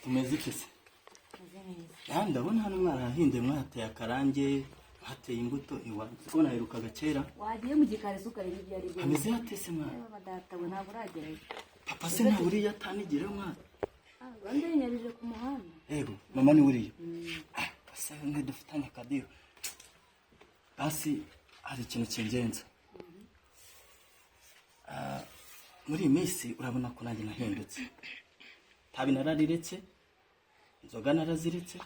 Tumeze ikese. Ndabona hano mwarahinze mwateye akarange, hateye imbuto iwa. Ubona herukaga kera. Wagiye mu gikari suka rero ibyo ari byo. Hameze hatese mwana. Badata we ntabwo uragerayo. Papa se nta buriya atanigire mwana. Bande nyabije ku muhanda. Yego, mama ni buriya. Basa nk'edufitanye akadiyo. Basi hari ikintu kingenza. Muri minsi urabona ko nanjye nahindutse. Tabi narariretse, inzoga naraziretse.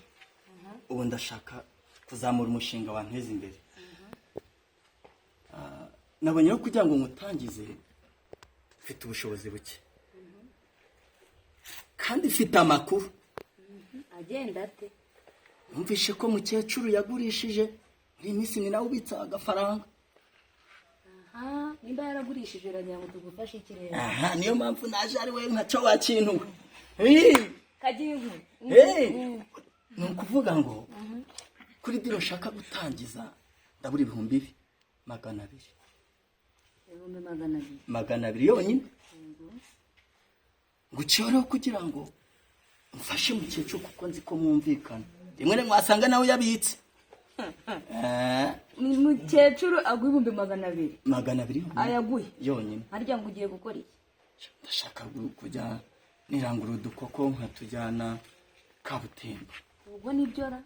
Ubu ndashaka kuzamura umushinga wanteza imbere. Nabonye ko kugira ngo ngutangize mfite ubushobozi buke. Kandi mfite amakuru. Agenda ate? Numvishe ko mukecuru yagurishije muri minsi ni nawe ubitsa agafaranga. Nimba yaragurishije ranya ngo tugufashe ikirere. Niyo mpamvu naje ari we nkaco wakintu. Kaginku. Ni ukuvuga ngo kuri diro shaka gutangiza ndaburi 200 200. 200 yonyine. Gucyoro kugira ngo mfashe mukecuru kuko nzi ko mwumvikana. Rimwe mwasanga nawe yabitse. Ni mukecuru agwa 200. 200 ayaguye yonyine. Harya ngo ugiye gukora iki? Ndashaka kujya nirangura udukoko nkatujyana Kabutembo. Ubwo nibyo ra?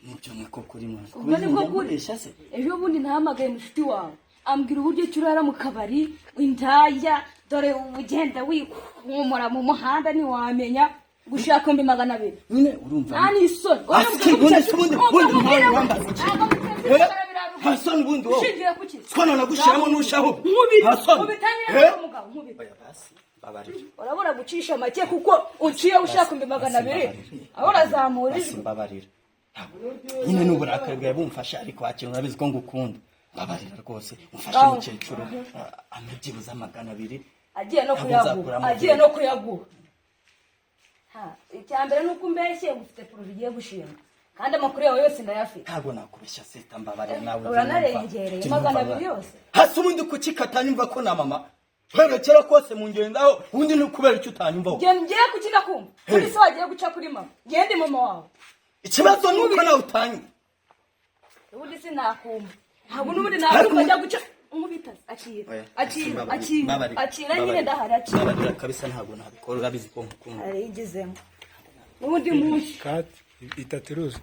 Nibyo nako kuri mwana. Ubwo nibwo kuri se. Ejo bundi ntahamagaye mushuti wawe. Ambwira uburyo cyurara mu kabari, indaya, dore ubugenda wikumura mu muhanda ni wamenya gushaka 200. Nyine urumva. Nani isoni. Hasoni bundi wo. Shingiye kuki? Skona nagushiramo nushaho. Hasoni. Ubitanye n'umugabo nkubita. Basi babarira. Urabura gucisha make kuko uciye ushaka 200. Aho razamura. Basi babarira. Nyine n'uburakari bwawe bumfasha ariko akira urabizi ko ngukunda. Babarira rwose umfashe mukecuru amabyibuza 200. Agiye no kuyaguha. Icyambere nuko umbeshye ufite provigiye gushinga. Kandi amakuru yawe yose ndayafite. Ntago nakubeshya sita mbabarira nawe. Uranarengereye 200 yose. Hasi ubundi kukikatanyumva ko na mama. Werekera kose mu ngendaho ubundi nukubera icyo utanyumvaho. Ngiye kukika kumva. Uri se wagiye guca kuri mama. Ngende mama wawe. Ikibazo nuko nawe utanyumva. Ubundi sinakumva. Ntabwo nubundi nakumva ajya guca umubita akira nyine ndahari akira. Babarira kabisa ntabwo nabikora urabizi ko nkukunda. Ari igezemo. Ubundi mushi. Kat itateruza.